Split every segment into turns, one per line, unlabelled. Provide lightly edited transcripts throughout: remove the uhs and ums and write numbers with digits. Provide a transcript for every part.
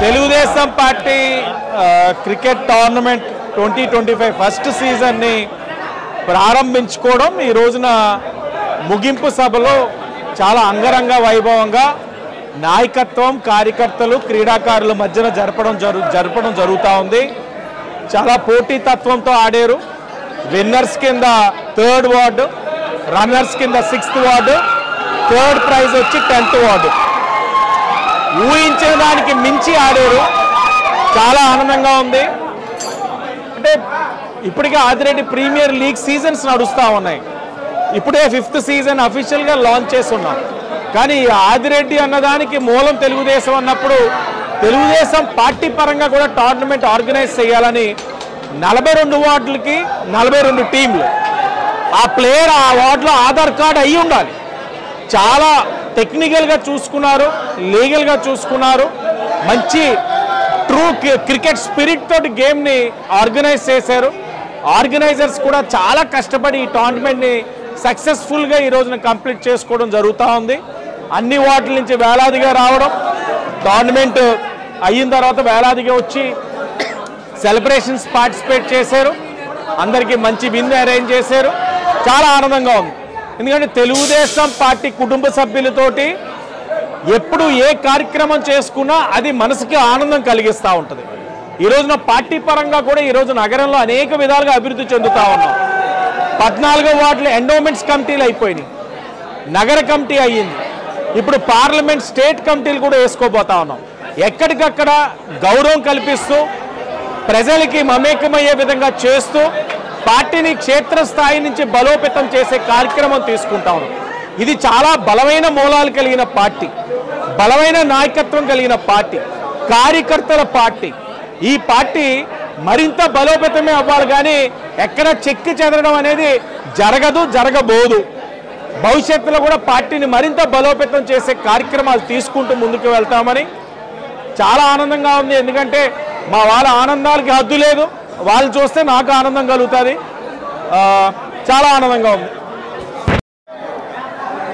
Telugu Desam party cricket tournament 2025 first సీజన్ని ప్రారంభించుకోవడం ఈ రోజున ముగింపు సభలో చాలా అంగరంగ వైభవంగా నాయకత్వం కార్యకర్తలు క్రీడాకారుల మధ్యన జరపడం జరుగుతూ ఉంది. చాలా పోటీతత్వంతో ఆడారు. విన్నర్స్ కింద 3rd వార్డు, రన్నర్స్ కింద 6th వార్డు, 3rd ప్రైజ్ వచ్చి 10th వార్డు. ఊహించిన దానికి మించి ఆడారు. చాలా ఆనందంగా ఉంది. అంటే ఇప్పటికే ఆదిరెడ్డి ప్రీమియర్ లీగ్ సీజన్స్ నడుస్తూ ఉన్నాయి. ఇప్పుడే 5th సీజన్ అఫీషియల్గా లాంచ్ చేస్తున్నాం. కానీ ఆదిరెడ్డి అన్నదానికి మూలం తెలుగుదేశం అన్నప్పుడు తెలుగుదేశం పార్టీ పరంగా కూడా టోర్నమెంట్ ఆర్గనైజ్ చేయాలని 42 వార్డులకి 42 టీంలు, ఆ ప్లేయర్ ఆ వార్డులో ఆధార్ కార్డు అయి ఉండాలి. చాలా టెక్నికల్గా చూసుకున్నారు, లీగల్గా చూసుకున్నారు. మంచి ట్రూ క్రికెట్ స్పిరిట్ తోటి గేమ్ని ఆర్గనైజ్ చేశారు. ఆర్గనైజర్స్ కూడా చాలా కష్టపడి ఈ టోర్నమెంట్ని సక్సెస్ఫుల్గా ఈ రోజున కంప్లీట్ చేసుకోవడం జరుగుతూ ఉంది. అన్ని వార్డుల నుంచి వేలాదిగా రావడం, టోర్నమెంట్ అయిన తర్వాత వేలాదిగా వచ్చి సెలబ్రేషన్స్ పార్టిసిపేట్ చేశారు. అందరికీ మంచి విందు అరేంజ్ చేశారు. చాలా ఆనందంగా ఉంది. ఎందుకంటే తెలుగుదేశం పార్టీ కుటుంబ సభ్యులతోటి ఎప్పుడు ఏ కార్యక్రమం చేసుకున్నా అది మనసుకి ఆనందం కలిగిస్తూ ఉంటుంది. ఈ రోజున పార్టీ పరంగా కూడా ఈరోజు నగరంలో అనేక విధాలుగా అభివృద్ధి చెందుతూ ఉన్నాం. 14వ వార్డులో ఎండోమెంట్స్ కమిటీలు అయిపోయినాయి, నగర కమిటీ అయ్యింది. ఇప్పుడు పార్లమెంట్ స్టేట్ కమిటీలు కూడా వేసుకోబోతా ఉన్నాం. ఎక్కడికక్కడ గౌరవం కల్పిస్తూ ప్రజలకి మమేకమయ్యే విధంగా చేస్తూ పార్టీని క్షేత్రస్థాయి నుంచి బలోపేతం చేసే కార్యక్రమం తీసుకుంటా ఉన్నాం. ఇది చాలా బలమైన మూలాలు కలిగిన పార్టీ, బలమైన నాయకత్వం కలిగిన పార్టీ, కార్యకర్తల పార్టీ. ఈ పార్టీ మరింత బలోపేతమే అవ్వాలి, కానీ ఎక్కడ చెక్కి చెదరడం అనేది జరగబోదు. భవిష్యత్తులో కూడా పార్టీని మరింత బలోపేతం చేసే కార్యక్రమాలు తీసుకుంటూ ముందుకు వెళ్తామని చాలా ఆనందంగా ఉంది. ఎందుకంటే మా వాళ్ళ ఆనందాలకి హద్దు లేదు. వాళ్ళు చూస్తే నాకు ఆనందం కలుగుతుంది. చాలా ఆనందంగా ఉంది.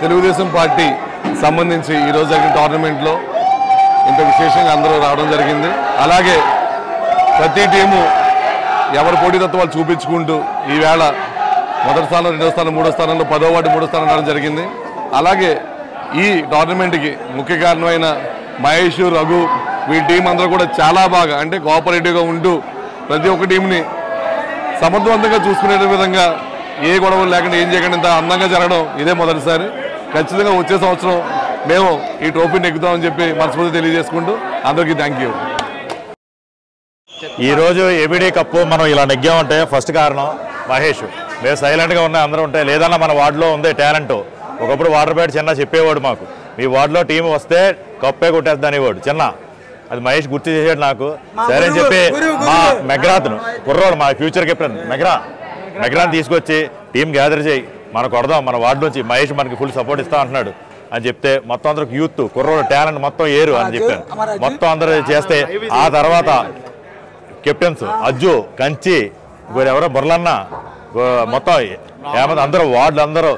తెలుగుదేశం పార్టీ సంబంధించి ఈరోజు జరిగిన టోర్నమెంట్లో ఇంత విశేషంగా అందరూ రావడం జరిగింది. అలాగే ప్రతి టీము ఎవరి పోటీతత్వాలు చూపించుకుంటూ ఈవేళ 1వ స్థానం, 2వ స్థానం, 3వ స్థానంలో 10వ వార్డు 3వ స్థానం రావడం జరిగింది. అలాగే ఈ టోర్నమెంట్కి ముఖ్య కారణమైన మహేష్, రఘు, వీళ్ళ టీం అందరూ కూడా చాలా బాగా అంటే కోఆపరేటివ్గా ఉంటూ ప్రతి ఒక్క టీంని సమర్థవంతంగా చూసుకునే విధంగా ఏ గొడవలు లేకుండా ఏం చేయకుండా ఇంత అందంగా జరగడం ఇదే మొదటిసారి. ఖచ్చితంగా వచ్చే సంవత్సరం మేము ఈ ట్రోఫీని ఎక్కుతామని చెప్పి మనస్ఫూర్తి తెలియజేసుకుంటూ అందరికీ థ్యాంక్ యూ.
ఈరోజు ఏబిడి కప్పు మనం ఇలా నెగ్గామంటే ఫస్ట్ కారణం మహేష్. మేము సైలెంట్గా ఉన్నాయి, అందరూ ఉంటాయి. లేదన్నా మన వార్డులో ఉంది టాలెంట్. ఒకప్పుడు వాటర్ బ్యాట్ చిన్న చెప్పేవాడు మాకు, మీ వార్డులో టీం వస్తే కప్పే కొట్టేద్దాం అనేవాడు చిన్న. అది మహేష్ గుర్తు చేసాడు నాకు. సరే అని చెప్పి మా మెగ్రాత్ను కుర్రోడు, మా ఫ్యూచర్ కెప్టెన్ మెగ్రాన్ తీసుకొచ్చి టీం గ్యాదర్ చేయి, మనం కొడదాం, మన వార్డు నుంచి మహేష్ మనకి ఫుల్ సపోర్ట్ ఇస్తా అంటున్నాడు అని చెప్తే మొత్తం అందరికి యూత్ కుర్రోడు టాలెంట్ మొత్తం ఏరు అని చెప్పాను. మొత్తం అందరూ చేస్తే ఆ తర్వాత కెప్టెన్స్ అజ్జు, కంచి, ఎవరో బుర్రలన్న, మొత్తం ఏమంది అందరూ వార్డులు అందరూ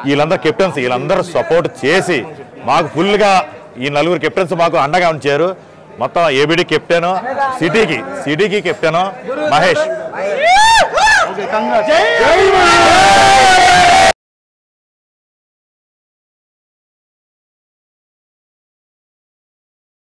వీళ్ళందరూ కెప్టెన్స్, వీళ్ళందరూ సపోర్ట్ చేసి మాకు ఫుల్గా ఈ 4 కెప్టెన్స్ మాకు అండగా ఉంచారు. మొత్తం ఏబిడి కెప్టెన్, సిటీకి కెప్టెన్ మహేష్.